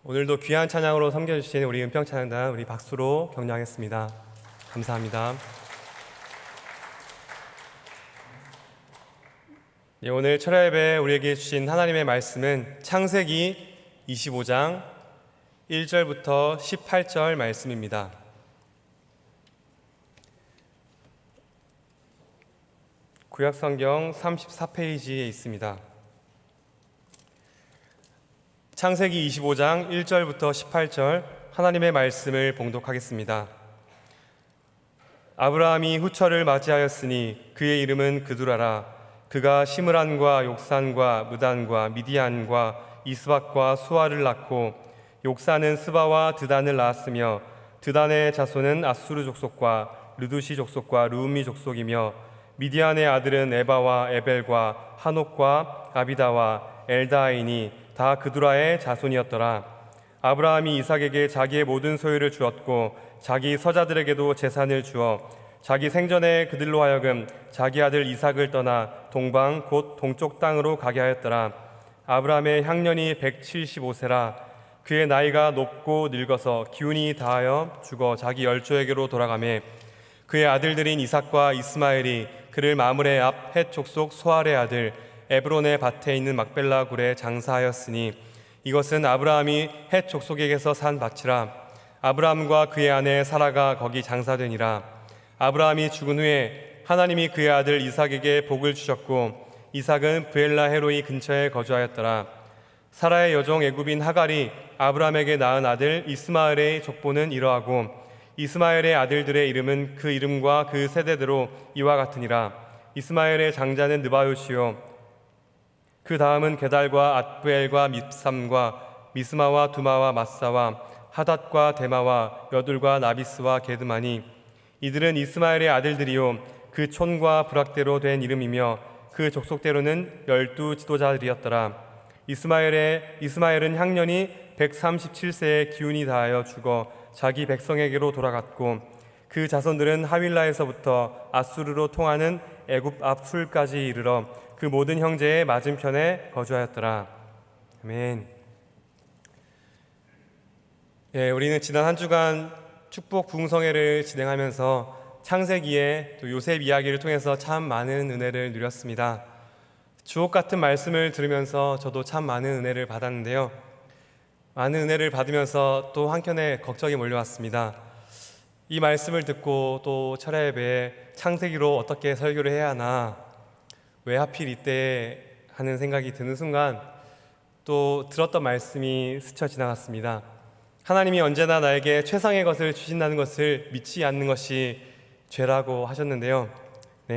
오늘도 귀한 찬양으로 섬겨주신 우리 은평찬양단 우리 박수로 격려하겠습니다. 감사합니다. 오늘 철야예배 우리에게 주신 하나님의 말씀은 창세기 25장 1절부터 18절 말씀입니다. 구약성경 34페이지에 있습니다. 창세기 25장 1절부터 18절 하나님의 말씀을 봉독하겠습니다. 아브라함이 후처를 맞이하였으니 그의 이름은 그두라라. 그가 시므란과 욕산과 무단과 미디안과 이스박과 수아를 낳고 욕산은 스바와 드단을 낳았으며 드단의 자손은 아수르 족속과 르두시 족속과 르움미 족속이며 미디안의 아들은 에바와 에벨과 한옥과 아비다와 엘다이니 다 그두라의 자손이었더라. 아브라함이 이삭에게 자기의 모든 소유를 주었고 자기 서자들에게도 재산을 주어 자기 생전에 그들로 하여금 자기 아들 이삭을 떠나 동방 곧 동쪽 땅으로 가게 하였더라. 아브라함의 향년이 175세라. 그의 나이가 높고 늙어서 기운이 다하여 죽어 자기 열조에게로 돌아가매 그의 아들들인 이삭과 이스마엘이 그를 마므레 앞 헷 족속 소알의 아들 에브론의 밭에 있는 막벨라 굴에 장사하였으니 이것은 아브라함이 헷 족속에게서 산 밭이라. 아브라함과 그의 아내 사라가 거기 장사되니라. 아브라함이 죽은 후에 하나님이 그의 아들 이삭에게 복을 주셨고 이삭은 브엘라 헤로이 근처에 거주하였더라. 사라의 여종 애굽인 하갈이 아브라함에게 낳은 아들 이스마엘의 족보는 이러하고 이스마엘의 아들들의 이름은 그 이름과 그 세대대로 이와 같으니라. 이스마엘의 장자는 느바요시요 그 다음은 게달과 앗부엘과 밉삼과 미스마와 두마와 마사와 하닷과 데마와 여둘과 나비스와 게드마니 이들은 이스마엘의 아들들이요 그 촌과 부락대로 된 이름이며 그 족속대로는 12 지도자들이었더라. 이스마엘은 향년이 137세에 기운이 다하여 죽어 자기 백성에게로 돌아갔고 그 자손들은 하윌라에서부터 아수르로 통하는 애굽 앞 술까지 이르러 그 모든 형제의 맞은편에 거주하였더라. 아멘. 우리는 지난 한 주간 축복 부흥성회를 진행하면서 창세기의 또 요셉 이야기를 통해서 참 많은 은혜를 누렸습니다. 주옥 같은 말씀을 들으면서 저도 참 많은 은혜를 받았는데요. 많은 은혜를 받으면서 또 한켠에 걱정이 몰려왔습니다. 이 말씀을 듣고 또 철야예배에 창세기로 어떻게 설교를 해야 하나, 왜 하필 이때 하는 생각이 드는 순간 또 들었던 말씀이 스쳐 지나갔습니다. 하나님이 언제나 나에게 최상의 것을 주신다는 것을 믿지 않는 것이 죄라고 하셨는데요.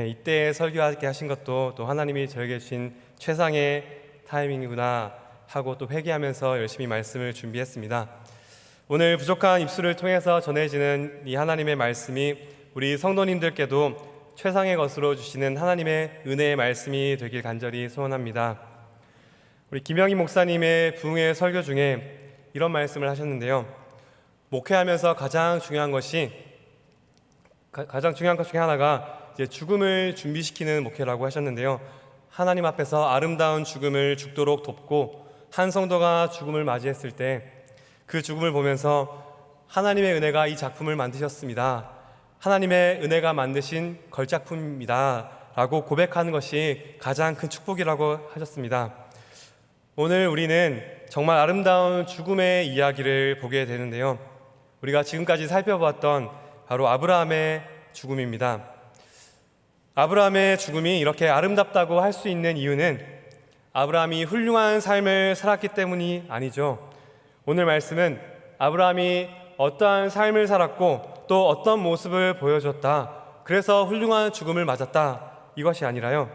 이때 설교하게 하신 것도 또 하나님이 저에게 주신 최상의 타이밍이구나 하고 또 회개하면서 열심히 말씀을 준비했습니다. 오늘 부족한 입술을 통해서 전해지는 이 하나님의 말씀이 우리 성도님들께도 최상의 것으로 주시는 하나님의 은혜의 말씀이 되길 간절히 소원합니다. 우리 김영희 목사님의 부흥회 설교 중에 이런 말씀을 하셨는데요. 목회하면서 가장 중요한 것 중에 하나가 이제 죽음을 준비시키는 목회라고 하셨는데요. 하나님 앞에서 아름다운 죽음을 죽도록 돕고 한 성도가 죽음을 맞이했을 때 그 죽음을 보면서 하나님의 은혜가 이 작품을 만드셨습니다. 하나님의 은혜가 만드신 걸작품입니다 라고 고백하는 것이 가장 큰 축복이라고 하셨습니다. 오늘 우리는 정말 아름다운 죽음의 이야기를 보게 되는데요. 우리가 지금까지 살펴보았던 바로 아브라함의 죽음입니다. 아브라함의 죽음이 이렇게 아름답다고 할 수 있는 이유는 아브라함이 훌륭한 삶을 살았기 때문이 아니죠. 오늘 말씀은 아브라함이 어떠한 삶을 살았고 또 어떤 모습을 보여줬다, 그래서 훌륭한 죽음을 맞았다, 이것이 아니라요,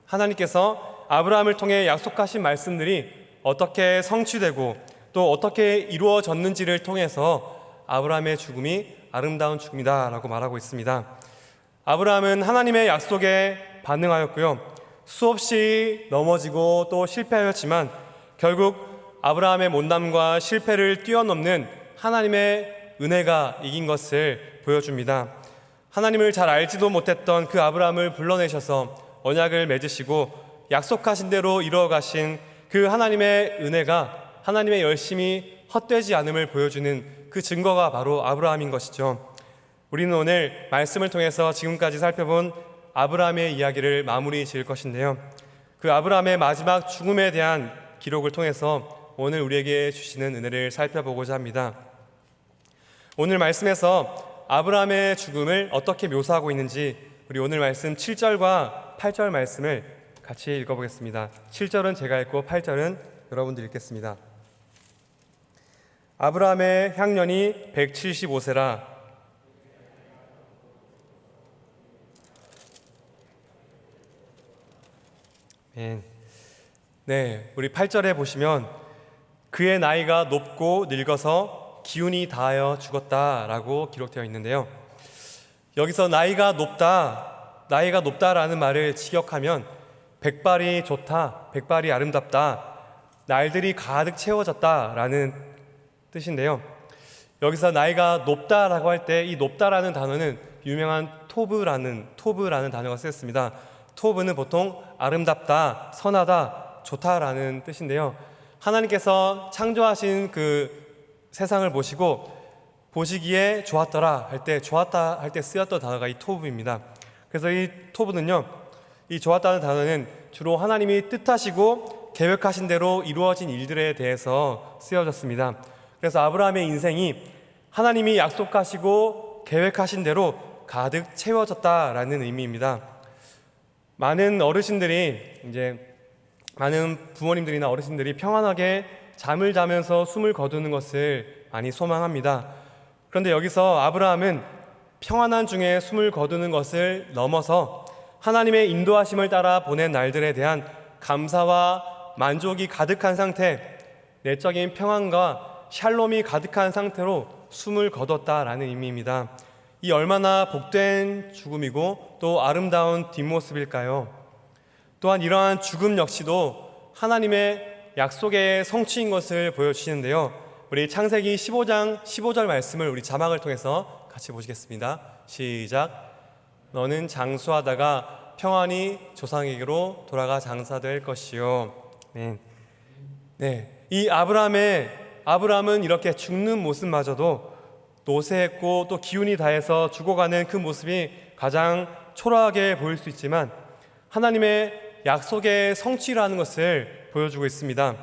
하나님께서 아브라함을 통해 약속하신 말씀들이 어떻게 성취되고 또 어떻게 이루어졌는지를 통해서 아브라함의 죽음이 아름다운 죽음이다 라고 말하고 있습니다. 아브라함은 하나님의 약속에 반응하였고요, 수없이 넘어지고 또 실패하였지만 결국 아브라함의 못남과 실패를 뛰어넘는 하나님의 은혜가 이긴 것을 보여줍니다. 하나님을 잘 알지도 못했던 그 아브라함을 불러내셔서 언약을 맺으시고 약속하신 대로 이루어가신 그 하나님의 은혜가 하나님의 열심이 헛되지 않음을 보여주는 그 증거가 바로 아브라함인 것이죠. 우리는 오늘 말씀을 통해서 지금까지 살펴본 아브라함의 이야기를 마무리 지을 것인데요. 그 아브라함의 마지막 죽음에 대한 기록을 통해서 오늘 우리에게 주시는 은혜를 살펴보고자 합니다. 오늘 말씀에서 아브라함의 죽음을 어떻게 묘사하고 있는지 우리 오늘 말씀 7절과 8절 말씀을 같이 읽어보겠습니다. 7절은 제가 읽고 8절은 여러분들이 읽겠습니다. 아브라함의 향년이 175세라. 네, 우리 8절에 보시면 그의 나이가 높고 늙어서 기운이 다하여 죽었다라고 기록되어 있는데요. 여기서 나이가 높다라는 말을 직역하면 백발이 좋다, 백발이 아름답다, 날들이 가득 채워졌다라는 뜻인데요. 여기서 나이가 높다라고 할 때 이 높다라는 단어는 유명한 토브라는 단어가 쓰였습니다. 토브는 보통 아름답다, 선하다, 좋다라는 뜻인데요. 하나님께서 창조하신 그 세상을 보시기에 좋았다 할 때 쓰였던 단어가 이 토브입니다. 그래서 이 토브는요, 이 좋았다는 단어는 주로 하나님이 뜻하시고 계획하신 대로 이루어진 일들에 대해서 쓰여졌습니다. 그래서 아브라함의 인생이 하나님이 약속하시고 계획하신 대로 가득 채워졌다라는 의미입니다. 많은 부모님들이나 어르신들이 평안하게 잠을 자면서 숨을 거두는 것을 많이 소망합니다. 그런데 여기서 아브라함은 평안한 중에 숨을 거두는 것을 넘어서 하나님의 인도하심을 따라 보낸 날들에 대한 감사와 만족이 가득한 상태, 내적인 평안과 샬롬이 가득한 상태로 숨을 거뒀다라는 의미입니다. 이 얼마나 복된 죽음이고 또 아름다운 뒷모습일까요? 또한 이러한 죽음 역시도 하나님의 약속의 성취인 것을 보여주시는데요. 우리 창세기 15장 15절 말씀을 우리 자막을 통해서 같이 보시겠습니다. 시작. 너는 장수하다가 평안히 조상에게로 돌아가 장사될 것이요. 네. 이 아브라함은 이렇게 죽는 모습마저도 노쇠했고 또 기운이 다해서 죽어가는 그 모습이 가장 초라하게 보일 수 있지만 하나님의 약속의 성취라는 것을 보여주고 있습니다.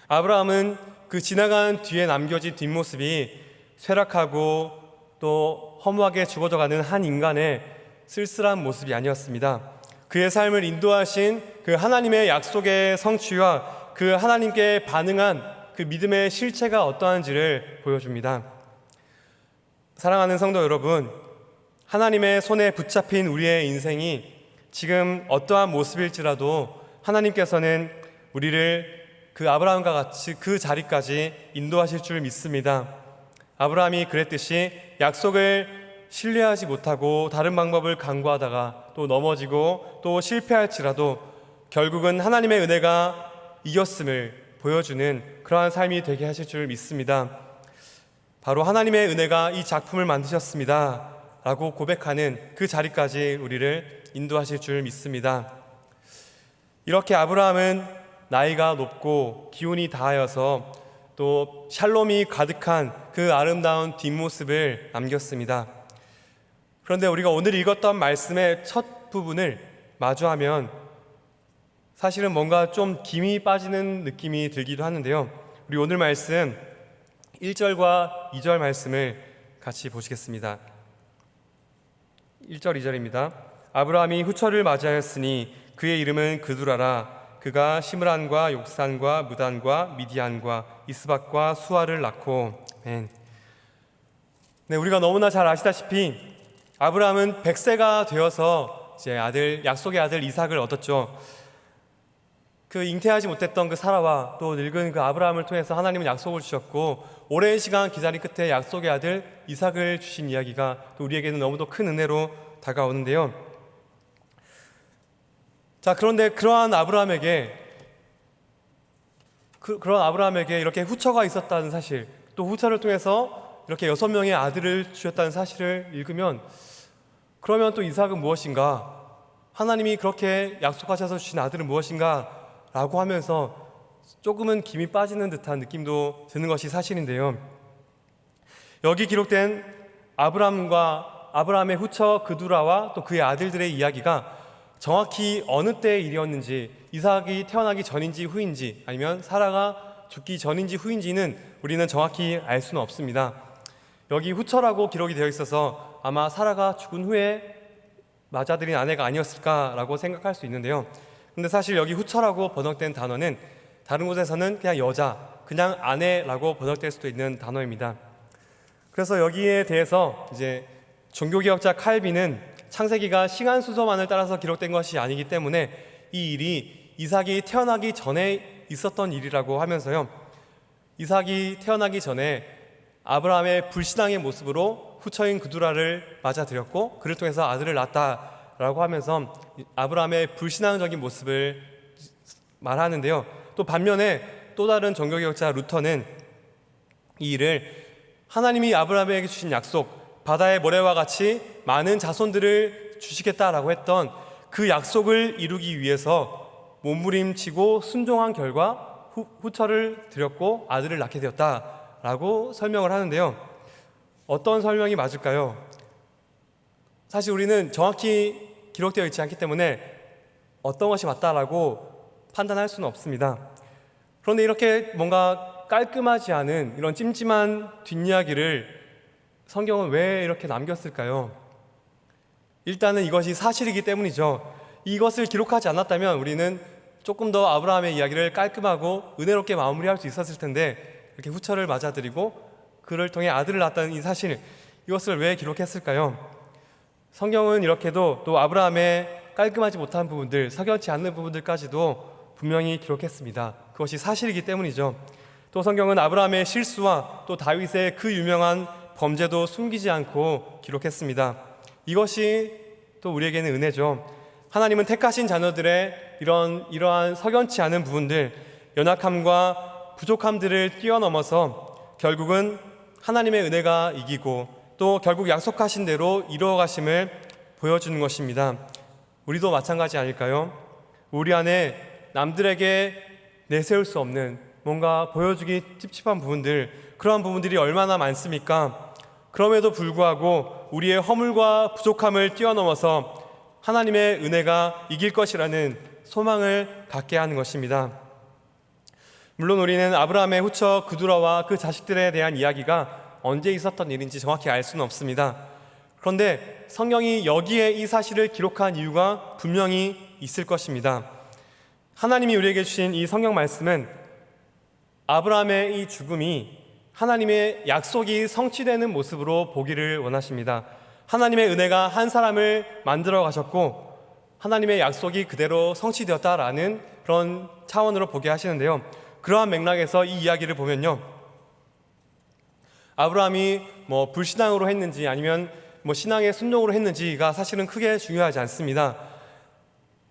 아브라함은 그 지나간 뒤에 남겨진 뒷모습이 쇠락하고 또 허무하게 죽어져가는 한 인간의 쓸쓸한 모습이 아니었습니다. 그의 삶을 인도하신 그 하나님의 약속의 성취와 그 하나님께 반응한 그 믿음의 실체가 어떠한지를 보여줍니다. 사랑하는 성도 여러분, 하나님의 손에 붙잡힌 우리의 인생이 지금 어떠한 모습일지라도 하나님께서는 우리를 그 아브라함과 같이 그 자리까지 인도하실 줄 믿습니다. 아브라함이 그랬듯이 약속을 신뢰하지 못하고 다른 방법을 강구하다가 또 넘어지고 또 실패할지라도 결국은 하나님의 은혜가 이겼음을 보여주는 그러한 삶이 되게 하실 줄 믿습니다. 바로 하나님의 은혜가 이 작품을 만드셨습니다 라고 고백하는 그 자리까지 우리를 인도하실 줄 믿습니다. 이렇게 아브라함은 나이가 높고 기운이 다하여서 또 샬롬이 가득한 그 아름다운 뒷모습을 남겼습니다. 그런데 우리가 오늘 읽었던 말씀의 첫 부분을 마주하면 사실은 뭔가 좀 김이 빠지는 느낌이 들기도 하는데요. 우리 오늘 말씀 1절과 2절 말씀을 같이 보시겠습니다. 1절 2절입니다. 아브라함이 후처를 맞이하였으니 그의 이름은 그두라라. 그가 시므란과 욕산과 무단과 미디안과 이스박과 수아를 낳고. 네, 우리가 너무나 잘 아시다시피 아브라함은 100세가 되어서 이제 약속의 아들 이삭을 얻었죠. 그 잉태하지 못했던 그 사라와 또 늙은 그 아브라함을 통해서 하나님은 약속을 주셨고 오랜 시간 기다린 끝에 약속의 아들 이삭을 주신 이야기가 또 우리에게는 너무도 큰 은혜로 다가오는데요. 자, 그런데 그러한 아브라함에게 이렇게 후처가 있었다는 사실, 또 후처를 통해서 이렇게 6명의 아들을 주셨다는 사실을 읽으면 그러면 또 이삭은 무엇인가? 하나님이 그렇게 약속하셔서 주신 아들은 무엇인가? 라고 하면서 조금은 김이 빠지는 듯한 느낌도 드는 것이 사실인데요. 여기 기록된 아브라함의 후처 그두라와 또 그의 아들들의 이야기가 정확히 어느 때의 일이었는지, 이삭이 태어나기 전인지 후인지, 아니면 사라가 죽기 전인지 후인지는 우리는 정확히 알 수는 없습니다. 여기 후처라고 기록이 되어 있어서 아마 사라가 죽은 후에 맞아들인 아내가 아니었을까라고 생각할 수 있는데요. 근데 사실 여기 후처라고 번역된 단어는 다른 곳에서는 그냥 여자, 그냥 아내라고 번역될 수도 있는 단어입니다. 그래서 여기에 대해서 이제 종교개혁자 칼빈은 창세기가 시간 순서만을 따라서 기록된 것이 아니기 때문에 이 일이 이삭이 태어나기 전에 있었던 일이라고 하면서요, 이삭이 태어나기 전에 아브라함의 불신앙의 모습으로 후처인 그두라를 맞아들였고 그를 통해서 아들을 낳았다라고 하면서 아브라함의 불신앙적인 모습을 말하는데요. 또 반면에 또 다른 종교개혁자 루터는 이 일을 하나님이 아브라함에게 주신 약속, 바다의 모래와 같이 많은 자손들을 주시겠다라고 했던 그 약속을 이루기 위해서 몸부림치고 순종한 결과 후처를 드렸고 아들을 낳게 되었다라고 설명을 하는데요. 어떤 설명이 맞을까요? 사실 우리는 정확히 기록되어 있지 않기 때문에 어떤 것이 맞다라고 판단할 수는 없습니다. 그런데 이렇게 뭔가 깔끔하지 않은 이런 찜찜한 뒷이야기를 성경은 왜 이렇게 남겼을까요? 일단은 이것이 사실이기 때문이죠. 이것을 기록하지 않았다면 우리는 조금 더 아브라함의 이야기를 깔끔하고 은혜롭게 마무리할 수 있었을 텐데, 이렇게 후처를 맞아들이고 그를 통해 아들을 낳았다는 이 사실, 이것을 왜 기록했을까요? 성경은 이렇게도 또 아브라함의 깔끔하지 못한 부분들, 석연치 않는 부분들까지도 분명히 기록했습니다. 그것이 사실이기 때문이죠. 또 성경은 아브라함의 실수와 또 다윗의 그 유명한 범죄도 숨기지 않고 기록했습니다. 이것이 또 우리에게는 은혜죠. 하나님은 택하신 자녀들의 이러한 석연치 않은 부분들, 연약함과 부족함들을 뛰어넘어서 결국은 하나님의 은혜가 이기고 또 결국 약속하신 대로 이루어가심을 보여주는 것입니다. 우리도 마찬가지 아닐까요? 우리 안에 남들에게 내세울 수 없는 뭔가 보여주기 찝찝한 부분들, 그러한 부분들이 얼마나 많습니까? 그럼에도 불구하고 우리의 허물과 부족함을 뛰어넘어서 하나님의 은혜가 이길 것이라는 소망을 갖게 하는 것입니다. 물론 우리는 아브라함의 후처 그두라와 그 자식들에 대한 이야기가 언제 있었던 일인지 정확히 알 수는 없습니다. 그런데 성경이 여기에 이 사실을 기록한 이유가 분명히 있을 것입니다. 하나님이 우리에게 주신 이 성경 말씀은 아브라함의 이 죽음이 하나님의 약속이 성취되는 모습으로 보기를 원하십니다. 하나님의 은혜가 한 사람을 만들어 가셨고 하나님의 약속이 그대로 성취되었다라는 그런 차원으로 보게 하시는데요. 그러한 맥락에서 이 이야기를 보면요, 아브라함이 불신앙으로 했는지 아니면 신앙의 순종으로 했는지가 사실은 크게 중요하지 않습니다.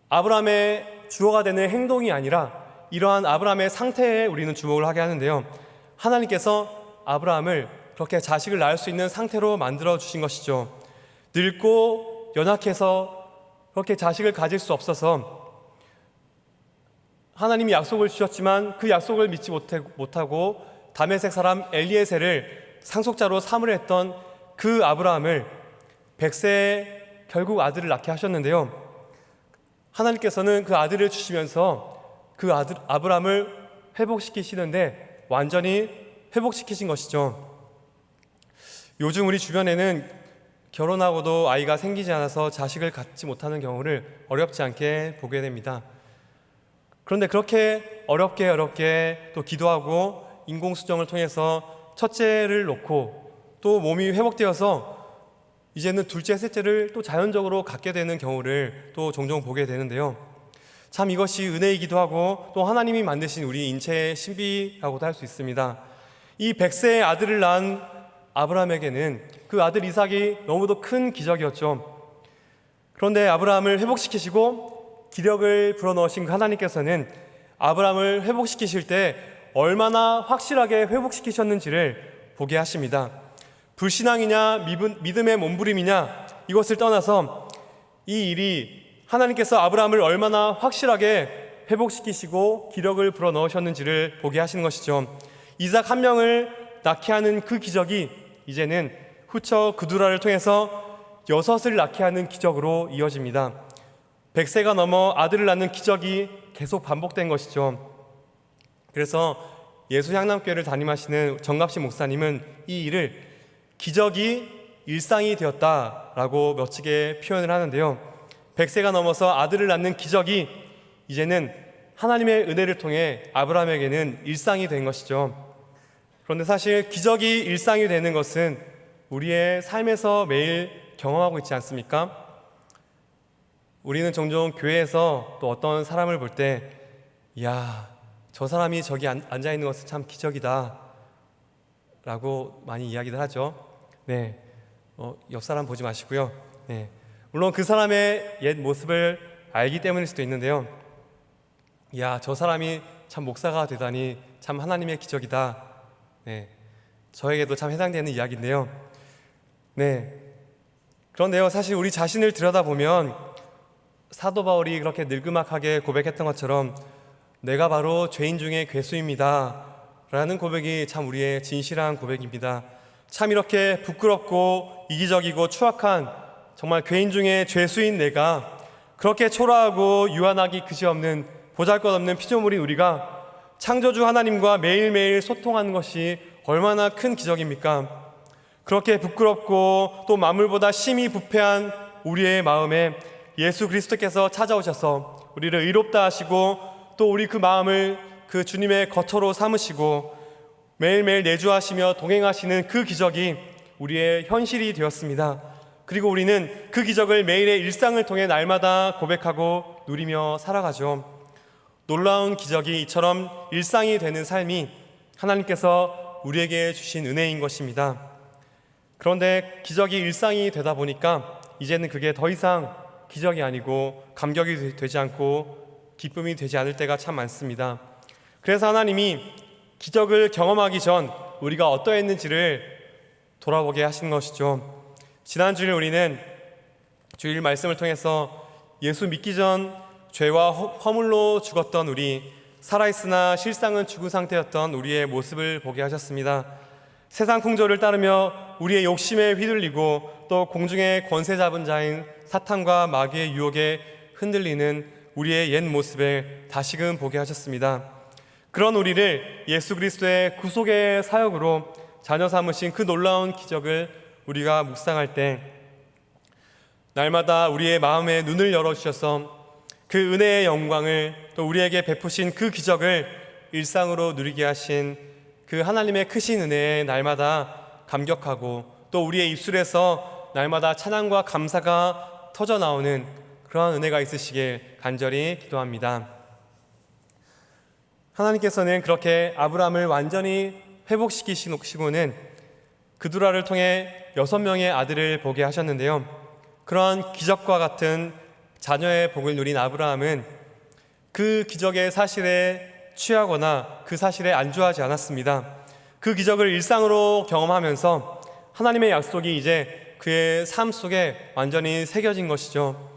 아브라함의 주어가 되는 행동이 아니라 이러한 아브라함의 상태에 우리는 주목을 하게 하는데요. 하나님께서 아브라함을 그렇게 자식을 낳을 수 있는 상태로 만들어 주신 것이죠. 늙고 연약해서 그렇게 자식을 가질 수 없어서 하나님이 약속을 주셨지만 그 약속을 믿지 못하고 다메섹 사람 엘리에셀을 상속자로 삼으려 했던 그 아브라함을 100세에 결국 아들을 낳게 하셨는데요. 하나님께서는 그 아들을 주시면서 그 아들 아브라함을 회복시키시는데 완전히 회복시키신 것이죠. 요즘 우리 주변에는 결혼하고도 아이가 생기지 않아서 자식을 갖지 못하는 경우를 어렵지 않게 보게 됩니다. 그런데 그렇게 어렵게 또 기도하고 인공수정을 통해서 첫째를 놓고 또 몸이 회복되어서 이제는 둘째, 셋째를 또 자연적으로 갖게 되는 경우를 또 종종 보게 되는데요. 참 이것이 은혜이기도 하고 또 하나님이 만드신 우리 인체의 신비라고도 할 수 있습니다. 이 100세의 아들을 낳은 아브라함에게는 그 아들 이삭이 너무도 큰 기적이었죠. 그런데 아브라함을 회복시키시고 기력을 불어넣으신 하나님께서는 아브라함을 회복시키실 때 얼마나 확실하게 회복시키셨는지를 보게 하십니다. 불신앙이냐 믿음의 몸부림이냐 이것을 떠나서 이 일이 하나님께서 아브라함을 얼마나 확실하게 회복시키시고 기력을 불어넣으셨는지를 보게 하시는 것이죠. 이삭 한 명을 낳게 하는 그 기적이 이제는 후처 그두라를 통해서 6을 낳게 하는 기적으로 이어집니다. 100세가 넘어 아들을 낳는 기적이 계속 반복된 것이죠. 그래서 예수향남교회를 담임하시는 정갑식 목사님은 이 일을 기적이 일상이 되었다라고 멋지게 표현을 하는데요. 100세가 넘어서 아들을 낳는 기적이 이제는 하나님의 은혜를 통해 아브라함에게는 일상이 된 것이죠. 그런데 사실 기적이 일상이 되는 것은 우리의 삶에서 매일 경험하고 있지 않습니까? 우리는 종종 교회에서 또 어떤 사람을 볼 때, 이야, 저 사람이 저기 앉아있는 것은 참 기적이다 라고 많이 이야기를 하죠. 네, 옆 사람 보지 마시고요. 네, 물론 그 사람의 옛 모습을 알기 때문일 수도 있는데요. 이야, 저 사람이 참 목사가 되다니 참 하나님의 기적이다. 네, 저에게도 참 해당되는 이야기인데요. 네, 그런데요, 사실 우리 자신을 들여다보면 사도 바울이 그렇게 느그막하게 고백했던 것처럼 내가 바로 죄인 중에 괴수입니다 라는 고백이 참 우리의 진실한 고백입니다. 참 이렇게 부끄럽고 이기적이고 추악한 정말 죄인 중에 죄수인 내가 그렇게 초라하고 유한하기 그지없는 보잘것없는 피조물인 우리가 창조주 하나님과 매일매일 소통하는 것이 얼마나 큰 기적입니까? 그렇게 부끄럽고 또 만물보다 심히 부패한 우리의 마음에 예수 그리스도께서 찾아오셔서 우리를 의롭다 하시고 또 우리 그 마음을 그 주님의 거처로 삼으시고 매일매일 내주하시며 동행하시는 그 기적이 우리의 현실이 되었습니다. 그리고 우리는 그 기적을 매일의 일상을 통해 날마다 고백하고 누리며 살아가죠. 놀라운 기적이 이처럼 일상이 되는 삶이 하나님께서 우리에게 주신 은혜인 것입니다. 그런데 기적이 일상이 되다 보니까 이제는 그게 더 이상 기적이 아니고 감격이 되지 않고 기쁨이 되지 않을 때가 참 많습니다. 그래서 하나님이 기적을 경험하기 전 우리가 어떠했는지를 돌아보게 하신 것이죠. 지난주일 우리는 주일 말씀을 통해서 예수 믿기 전 죄와 허물로 죽었던 우리, 살아있으나 실상은 죽은 상태였던 우리의 모습을 보게 하셨습니다. 세상 풍조를 따르며 우리의 욕심에 휘둘리고 또 공중의 권세 잡은 자인 사탄과 마귀의 유혹에 흔들리는 우리의 옛 모습을 다시금 보게 하셨습니다. 그런 우리를 예수 그리스도의 구속의 사역으로 자녀 삼으신 그 놀라운 기적을 우리가 묵상할 때 날마다 우리의 마음의 눈을 열어주셔서 그 은혜의 영광을 또 우리에게 베푸신 그 기적을 일상으로 누리게 하신 그 하나님의 크신 은혜에 날마다 감격하고 또 우리의 입술에서 날마다 찬양과 감사가 터져나오는 그러한 은혜가 있으시길 간절히 기도합니다. 하나님께서는 그렇게 아브라함을 완전히 회복시키시고는 그두라를 통해 6명의 아들을 보게 하셨는데요. 그러한 기적과 같은 자녀의 복을 누린 아브라함은 그 기적의 사실에 취하거나 그 사실에 안주하지 않았습니다. 그 기적을 일상으로 경험하면서 하나님의 약속이 이제 그의 삶 속에 완전히 새겨진 것이죠.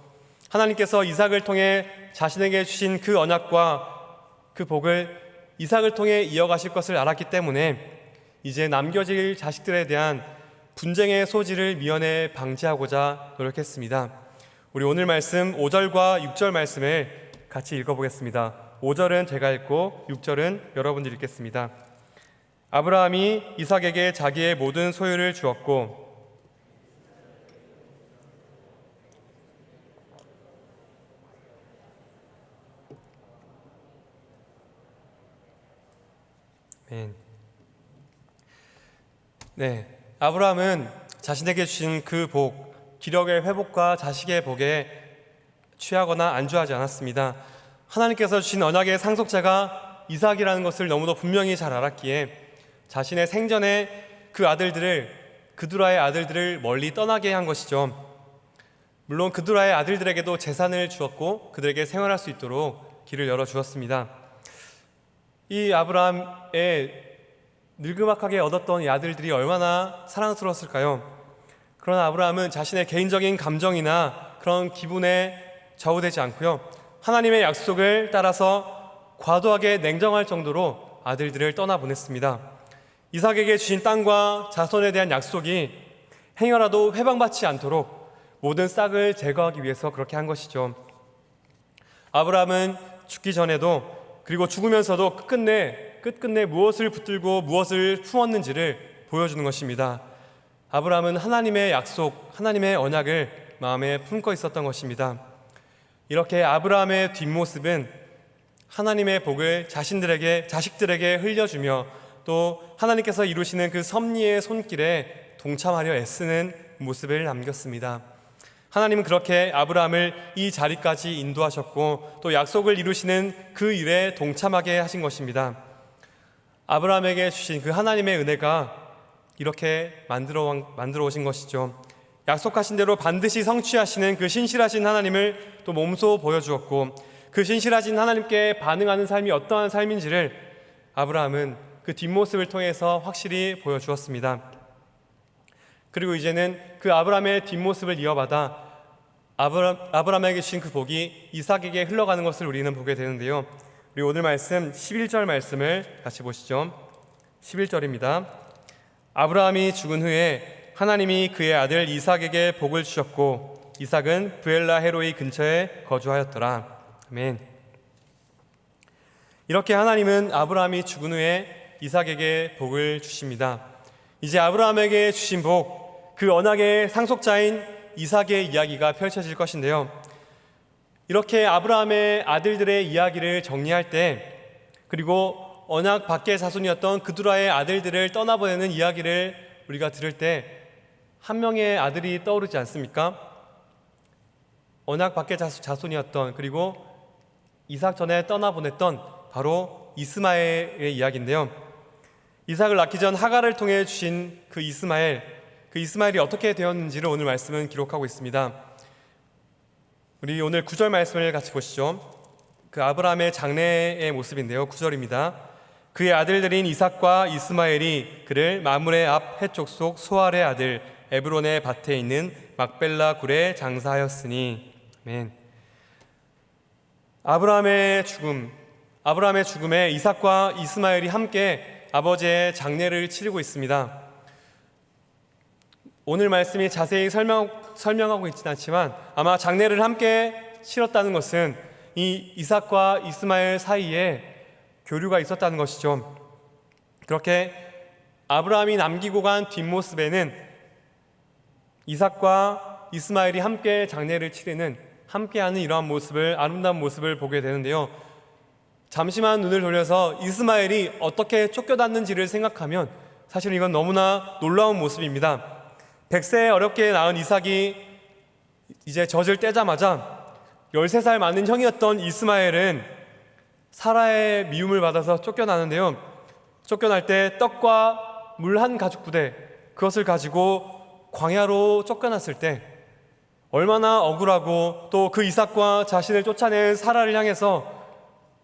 하나님께서 이삭을 통해 자신에게 주신 그 언약과 그 복을 이삭을 통해 이어가실 것을 알았기 때문에 이제 남겨질 자식들에 대한 분쟁의 소지를 미연에 방지하고자 노력했습니다. 우리 오늘 말씀 5절과 6절 말씀을 같이 읽어보겠습니다. 5절은 제가 읽고 6절은 여러분들이 읽겠습니다. 아브라함이 이삭에게 자기의 모든 소유를 주었고 아브라함은 자신에게 주신 그 복, 기력의 회복과 자식의 복에 취하거나 안주하지 않았습니다. 하나님께서 주신 언약의 상속자가 이삭이라는 것을 너무도 분명히 잘 알았기에 자신의 생전에 그 아들들을, 그두라의 아들들을 멀리 떠나게 한 것이죠. 물론 그두라의 아들들에게도 재산을 주었고 그들에게 생활할 수 있도록 길을 열어주었습니다. 이 아브라함의 느그막하게 얻었던 이 아들들이 얼마나 사랑스러웠을까요? 그러나 아브라함은 자신의 개인적인 감정이나 그런 기분에 좌우되지 않고요, 하나님의 약속을 따라서 과도하게 냉정할 정도로 아들들을 떠나보냈습니다. 이삭에게 주신 땅과 자손에 대한 약속이 행여라도 회방받지 않도록 모든 싹을 제거하기 위해서 그렇게 한 것이죠. 아브라함은 죽기 전에도 그리고 죽으면서도 끝끝내 무엇을 붙들고 무엇을 품었는지를 보여주는 것입니다. 아브라함은 하나님의 약속, 하나님의 언약을 마음에 품고 있었던 것입니다. 이렇게 아브라함의 뒷모습은 하나님의 복을 자식들에게 흘려주며 또 하나님께서 이루시는 그 섭리의 손길에 동참하려 애쓰는 모습을 남겼습니다. 하나님은 그렇게 아브라함을 이 자리까지 인도하셨고 또 약속을 이루시는 그 일에 동참하게 하신 것입니다. 아브라함에게 주신 그 하나님의 은혜가 이렇게 만들어 오신 것이죠. 약속하신 대로 반드시 성취하시는 그 신실하신 하나님을 또 몸소 보여주었고 그 신실하신 하나님께 반응하는 삶이 어떠한 삶인지를 아브라함은 그 뒷모습을 통해서 확실히 보여주었습니다. 그리고 이제는 그 아브라함의 뒷모습을 이어받아 아브라함에게 주신 그 복이 이삭에게 흘러가는 것을 우리는 보게 되는데요. 우리 오늘 말씀 11절 말씀을 같이 보시죠. 11절입니다. 아브라함이 죽은 후에 하나님이 그의 아들 이삭에게 복을 주셨고 이삭은 브엘라 헤로이 근처에 거주하였더라. 아멘. 이렇게 하나님은 아브라함이 죽은 후에 이삭에게 복을 주십니다. 이제 아브라함에게 주신 복, 그 언약의 상속자인 이삭의 이야기가 펼쳐질 것인데요. 이렇게 아브라함의 아들들의 이야기를 정리할 때 그리고 언약 밖의 자손이었던 그두라의 아들들을 떠나보내는 이야기를 우리가 들을 때 한 명의 아들이 떠오르지 않습니까? 언약 밖의 자손이었던 그리고 이삭 전에 떠나보냈던 바로 이스마엘의 이야기인데요. 이삭을 낳기 전 하갈을 통해 주신 그 이스마엘이 어떻게 되었는지를 오늘 말씀은 기록하고 있습니다. 우리 오늘 9절 말씀을 같이 보시죠. 그 아브라함의 장래의 모습인데요. 9절입니다. 그의 아들들인 이삭과 이스마엘이 그를 마므레 앞 해족속 소알의 아들 에브론의 밭에 있는 막벨라 굴에 장사하였으니. 아멘. 아브라함의 죽음에 이삭과 이스마엘이 함께 아버지의 장례를 치르고 있습니다. 오늘 말씀이 자세히 설명하고 있지는 않지만 아마 장례를 함께 치렀다는 것은 이 이삭과 이스마엘 사이에 교류가 있었다는 것이죠. 그렇게 아브라함이 남기고 간 뒷모습에는 이삭과 이스마엘이 함께 장례를 치르는 함께하는 이러한 아름다운 모습을 보게 되는데요. 잠시만 눈을 돌려서 이스마엘이 어떻게 쫓겨났는지를 생각하면 사실 이건 너무나 놀라운 모습입니다. 100세에 어렵게 낳은 이삭이 이제 젖을 떼자마자 13살 많은 형이었던 이스마엘은 사라의 미움을 받아서 쫓겨나는데요. 쫓겨날 때 떡과 물 한 가죽 부대 그것을 가지고 광야로 쫓겨났을 때 얼마나 억울하고 또 그 이삭과 자신을 쫓아낸 사라를 향해서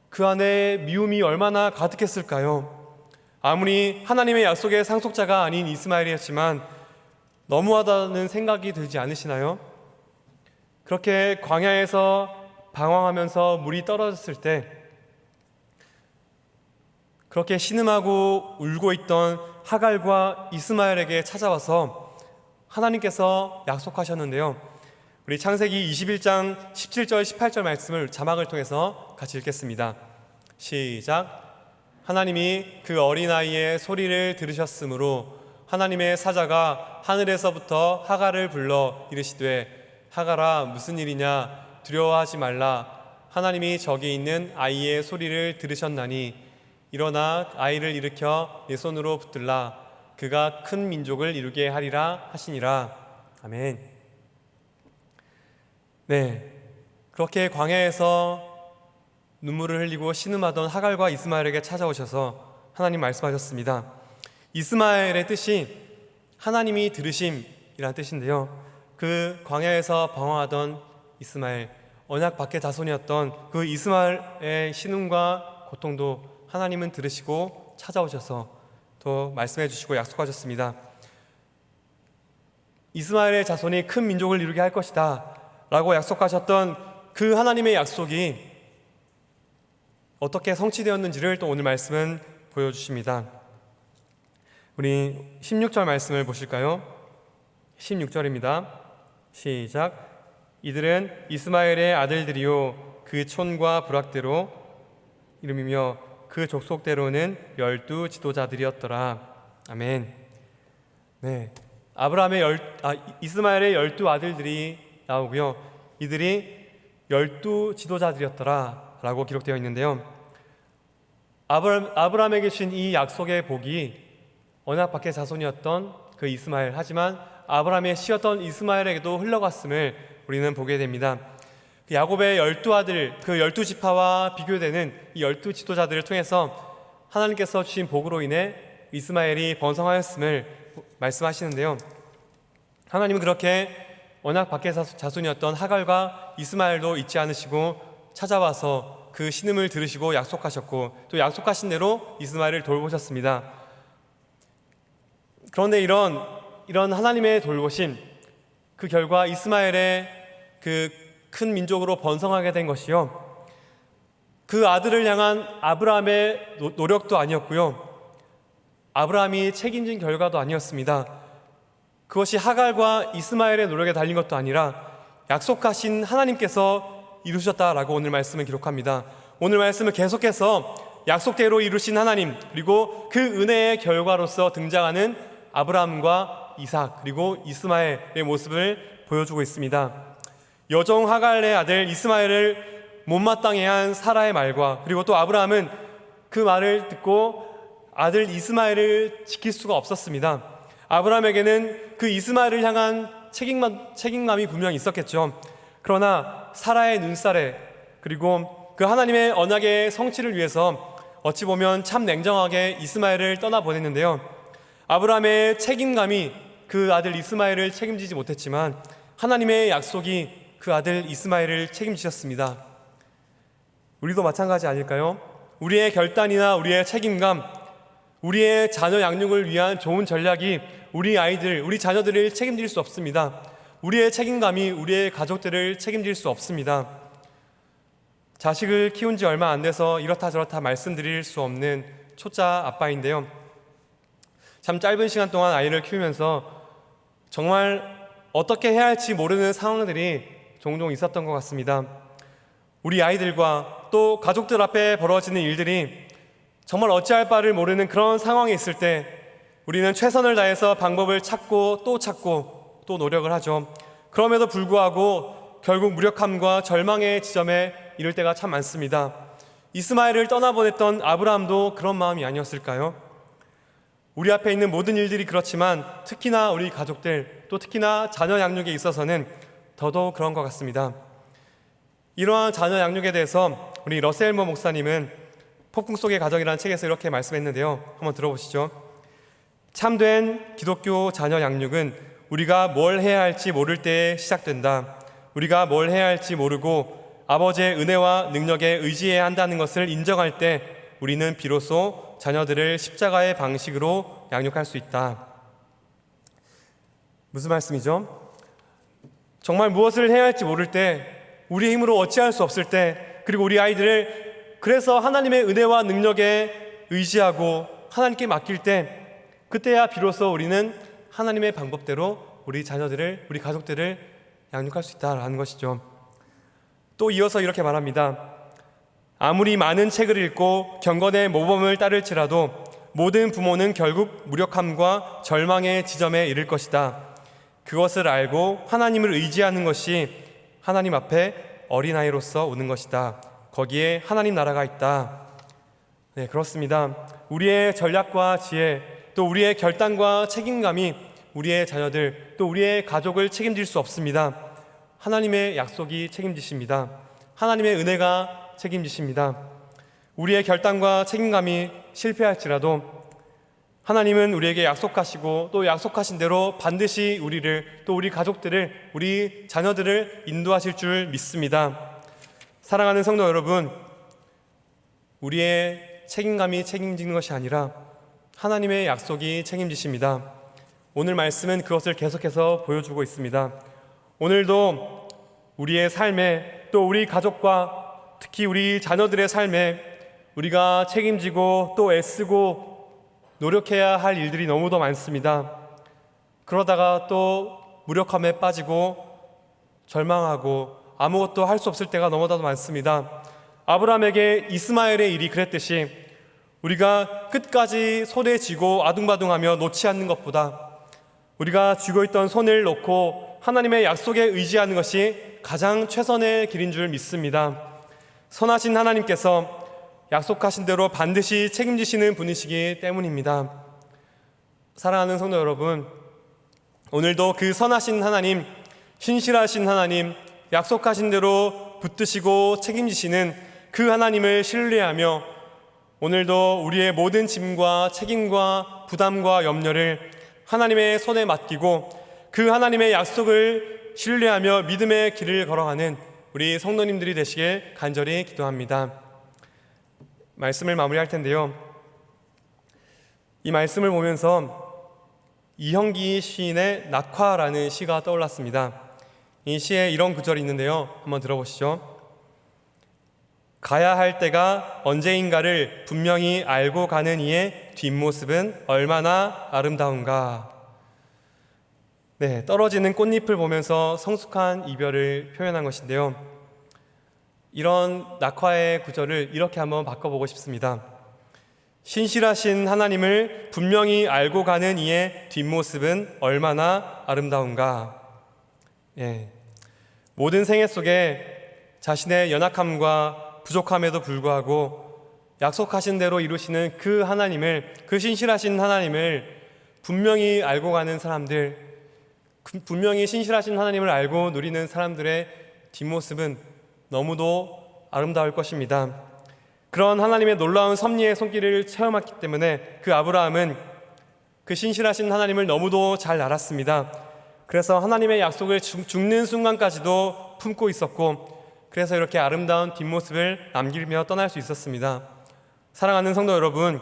그 안에 미움이 얼마나 가득했을까요? 아무리 하나님의 약속의 상속자가 아닌 이스마엘이었지만 너무하다는 생각이 들지 않으시나요? 그렇게 광야에서 방황하면서 물이 떨어졌을 때 그렇게 신음하고 울고 있던 하갈과 이스마엘에게 찾아와서 하나님께서 약속하셨는데요. 우리 창세기 21장 17절 18절 말씀을 자막을 통해서 같이 읽겠습니다. 시작. 하나님이 그 어린아이의 소리를 들으셨으므로 하나님의 사자가 하늘에서부터 하갈을 불러 이르시되 하갈아 무슨 일이냐 두려워하지 말라 하나님이 저기 있는 아이의 소리를 들으셨나니 일어나 아이를 일으켜 내 손으로 붙들라 그가 큰 민족을 이루게 하리라 하시니라. 아멘. 네, 그렇게 광야에서 눈물을 흘리고 신음하던 하갈과 이스마엘에게 찾아오셔서 하나님 말씀하셨습니다. 이스마엘의 뜻이 하나님이 들으심이라는 뜻인데요. 그 광야에서 방황하던 이스마엘, 언약 밖의 자손이었던 그 이스마엘의 신음과 고통도 하나님은 들으시고 찾아오셔서 또 말씀해 주시고 약속하셨습니다. 이스마엘의 자손이 큰 민족을 이루게 할 것이다 라고 약속하셨던 그 하나님의 약속이 어떻게 성취되었는지를 또 오늘 말씀은 보여주십니다. 우리 16절 말씀을 보실까요? 16절입니다. 시작. 이들은 이스마엘의 아들들이요 그 촌과 부락대로 이름이며 그 족속대로는 12 지도자들이었더라. 아멘. 네, 이스마엘의 12 아들들이 나오고요, 이들이 12 지도자들이었더라 라고 기록되어 있는데요, 아브라함에게 주신 이 약속의 복이 언약 밖의 자손이었던 그 이스마엘, 하지만 아브라함의 씨였던 이스마엘에게도 흘러갔음을 우리는 보게 됩니다. 야곱의 12아들, 그 12지파와 비교되는 이 12 지도자들을 통해서 하나님께서 주신 복으로 인해 이스마엘이 번성하였음을 말씀하시는데요, 하나님은 그렇게 언약 밖의 자손이었던 하갈과 이스마엘도 잊지 않으시고 찾아와서 그 신음을 들으시고 약속하셨고, 또 약속하신 대로 이스마엘을 돌보셨습니다. 그런데 이런 하나님의 돌보심, 그 결과 이스마엘의 그 큰 민족으로 번성하게 된 것이요, 그 아들을 향한 아브라함의 노력도 아니었고요, 아브라함이 책임진 결과도 아니었습니다. 그것이 하갈과 이스마엘의 노력에 달린 것도 아니라 약속하신 하나님께서 이루셨다라고 오늘 말씀을 기록합니다. 오늘 말씀을 계속해서 약속대로 이루신 하나님, 그리고 그 은혜의 결과로서 등장하는 아브라함과 이삭, 그리고 이스마엘의 모습을 보여주고 있습니다. 여종 하갈의 아들 이스마엘을 못마땅해 한 사라의 말과, 그리고 또 아브라함은 그 말을 듣고 아들 이스마엘을 지킬 수가 없었습니다. 아브라함에게는 그 이스마엘을 향한 책임감이 분명히 있었겠죠. 그러나 사라의 눈살에, 그리고 그 하나님의 언약의 성취를 위해서 어찌 보면 참 냉정하게 이스마엘을 떠나보냈는데요, 아브라함의 책임감이 그 아들 이스마엘을 책임지지 못했지만 하나님의 약속이 그 아들 이스마엘을 책임지셨습니다. 우리도 마찬가지 아닐까요? 우리의 결단이나 우리의 책임감, 우리의 자녀 양육을 위한 좋은 전략이 우리 아이들, 우리 자녀들을 책임질 수 없습니다. 우리의 책임감이 우리의 가족들을 책임질 수 없습니다. 자식을 키운 지 얼마 안 돼서 이렇다 저렇다 말씀드릴 수 없는 초짜 아빠인데요, 참 짧은 시간 동안 아이를 키우면서 정말 어떻게 해야 할지 모르는 상황들이 종종 있었던 것 같습니다. 우리 아이들과 또 가족들 앞에 벌어지는 일들이 정말 어찌할 바를 모르는 그런 상황에 있을 때 우리는 최선을 다해서 방법을 찾고 또 노력을 하죠. 그럼에도 불구하고 결국 무력함과 절망의 지점에 이를 때가 참 많습니다. 이스마엘을 떠나보냈던 아브라함도 그런 마음이 아니었을까요? 우리 앞에 있는 모든 일들이 그렇지만 특히나 우리 가족들, 또 특히나 자녀 양육에 있어서는 더더욱 그런 것 같습니다. 이러한 자녀 양육에 대해서 우리 러셀 모 목사님은 폭풍 속의 가정이라는 책에서 이렇게 말씀했는데요, 한번 들어보시죠. 참된 기독교 자녀 양육은 우리가 뭘 해야 할지 모를 때에 시작된다. 우리가 뭘 해야 할지 모르고 아버지의 은혜와 능력에 의지해야 한다는 것을 인정할 때 우리는 비로소 자녀들을 십자가의 방식으로 양육할 수 있다. 무슨 말씀이죠? 정말 무엇을 해야 할지 모를 때, 우리의 힘으로 어찌할 수 없을 때, 그리고 우리 아이들을 그래서 하나님의 은혜와 능력에 의지하고 하나님께 맡길 때, 그때야 비로소 우리는 하나님의 방법대로 우리 자녀들을, 우리 가족들을 양육할 수 있다라는 것이죠. 또 이어서 이렇게 말합니다. 아무리 많은 책을 읽고 경건의 모범을 따를지라도 모든 부모는 결국 무력함과 절망의 지점에 이를 것이다. 그것을 알고 하나님을 의지하는 것이 하나님 앞에 어린아이로서 오는 것이다. 거기에 하나님 나라가 있다. 네, 그렇습니다. 우리의 전략과 지혜, 또 우리의 결단과 책임감이 우리의 자녀들, 또 우리의 가족을 책임질 수 없습니다. 하나님의 약속이 책임지십니다. 하나님의 은혜가 책임지십니다. 우리의 결단과 책임감이 실패할지라도 하나님은 우리에게 약속하시고 또 약속하신 대로 반드시 우리를, 또 우리 가족들을, 우리 자녀들을 인도하실 줄 믿습니다. 사랑하는 성도 여러분, 우리의 책임감이 책임지는 것이 아니라 하나님의 약속이 책임지십니다. 오늘 말씀은 그것을 계속해서 보여주고 있습니다. 오늘도 우리의 삶에, 또 우리 가족과 특히 우리 자녀들의 삶에 우리가 책임지고 또 애쓰고 노력해야 할 일들이 너무도 많습니다. 그러다가 또 무력함에 빠지고 절망하고 아무것도 할 수 없을 때가 너무나도 많습니다. 아브라함에게 이스마엘의 일이 그랬듯이 우리가 끝까지 손에 쥐고 아둥바둥하며 놓지 않는 것보다 우리가 쥐고 있던 손을 놓고 하나님의 약속에 의지하는 것이 가장 최선의 길인 줄 믿습니다. 선하신 하나님께서 약속하신 대로 반드시 책임지시는 분이시기 때문입니다. 사랑하는 성도 여러분, 오늘도 그 선하신 하나님, 신실하신 하나님, 약속하신 대로 붙드시고 책임지시는 그 하나님을 신뢰하며 오늘도 우리의 모든 짐과 책임과 부담과 염려를 하나님의 손에 맡기고 그 하나님의 약속을 신뢰하며 믿음의 길을 걸어가는 우리 성도님들이 되시길 간절히 기도합니다. 말씀을 마무리할 텐데요, 이 말씀을 보면서 이형기 시인의 낙화라는 시가 떠올랐습니다. 이 시에 이런 구절이 있는데요, 한번 들어보시죠. 가야 할 때가 언제인가를 분명히 알고 가는 이의 뒷모습은 얼마나 아름다운가. 네, 떨어지는 꽃잎을 보면서 성숙한 이별을 표현한 것인데요, 이런 낙화의 구절을 이렇게 한번 바꿔보고 싶습니다. 신실하신 하나님을 분명히 알고 가는 이의 뒷모습은 얼마나 아름다운가. 예, 모든 생애 속에 자신의 연약함과 부족함에도 불구하고 약속하신 대로 이루시는 그 하나님을, 그 신실하신 하나님을 분명히 알고 가는 사람들, 분명히 신실하신 하나님을 알고 누리는 사람들의 뒷모습은 너무도 아름다울 것입니다. 그런 하나님의 놀라운 섭리의 손길을 체험했기 때문에 그 아브라함은 그 신실하신 하나님을 너무도 잘 알았습니다. 그래서 하나님의 약속을 죽는 순간까지도 품고 있었고, 그래서 이렇게 아름다운 뒷모습을 남기며 떠날 수 있었습니다. 사랑하는 성도 여러분,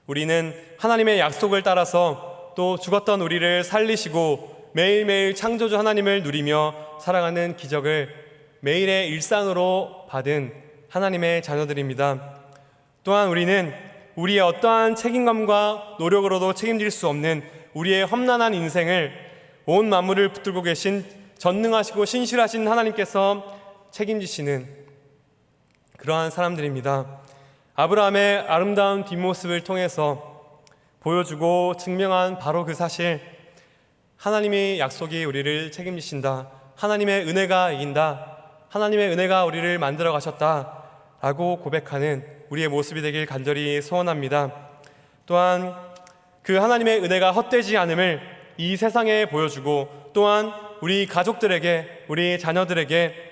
우리는 하나님의 약속을 따라서 또 죽었던 우리를 살리시고 매일매일 창조주 하나님을 누리며 살아가는 기적을 매일의 일상으로 받은 하나님의 자녀들입니다. 또한 우리는 우리의 어떠한 책임감과 노력으로도 책임질 수 없는 우리의 험난한 인생을 온 만물을 붙들고 계신 전능하시고 신실하신 하나님께서 책임지시는 그러한 사람들입니다. 아브라함의 아름다운 뒷모습을 통해서 보여주고 증명한 바로 그 사실, 하나님의 약속이 우리를 책임지신다, 하나님의 은혜가 이긴다, 하나님의 은혜가 우리를 만들어 가셨다 라고 고백하는 우리의 모습이 되길 간절히 소원합니다. 또한 그 하나님의 은혜가 헛되지 않음을 이 세상에 보여주고, 또한 우리 가족들에게, 우리 자녀들에게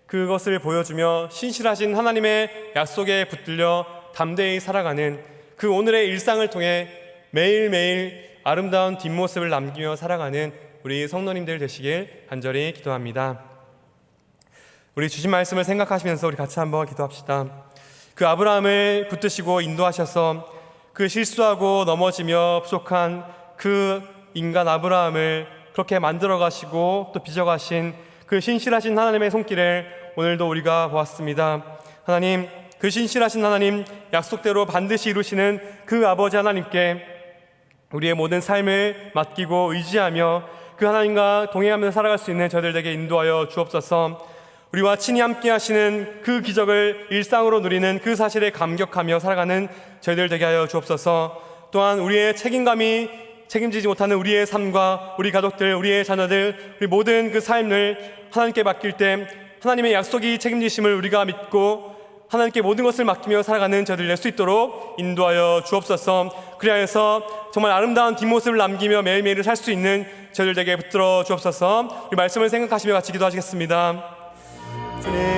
그것을 보여주며 신실하신 하나님의 약속에 붙들려 담대히 살아가는 그 오늘의 일상을 통해 매일매일 아름다운 뒷모습을 남기며 살아가는 우리 성도님들 되시길 간절히 기도합니다. 우리 주신 말씀을 생각하시면서 우리 같이 한번 기도합시다. 그 아브라함을 붙드시고 인도하셔서 그 실수하고 넘어지며 부족한 그 인간 아브라함을 그렇게 만들어 가시고 또 빚어 가신 그 신실하신 하나님의 손길을 오늘도 우리가 보았습니다. 하나님, 그 신실하신 하나님, 약속대로 반드시 이루시는 그 아버지 하나님께 우리의 모든 삶을 맡기고 의지하며 그 하나님과 동행하면서 살아갈 수 있는 저희들에게 인도하여 주옵소서. 우리와 친히 함께 하시는 그 기적을 일상으로 누리는 그 사실에 감격하며 살아가는 저희들 되게 하여 주옵소서. 또한 우리의 책임감이 책임지지 못하는 우리의 삶과 우리 가족들, 우리의 자녀들, 우리 모든 그 삶을 하나님께 맡길 때 하나님의 약속이 책임지심을 우리가 믿고 하나님께 모든 것을 맡기며 살아가는 저희들 될 수 있도록 인도하여 주옵소서. 그리하여서 정말 아름다운 뒷모습을 남기며 매일매일을 살 수 있는 저희들 되게 붙들어 주옵소서. 이 말씀을 생각하시며 같이 기도하시겠습니다. 주님,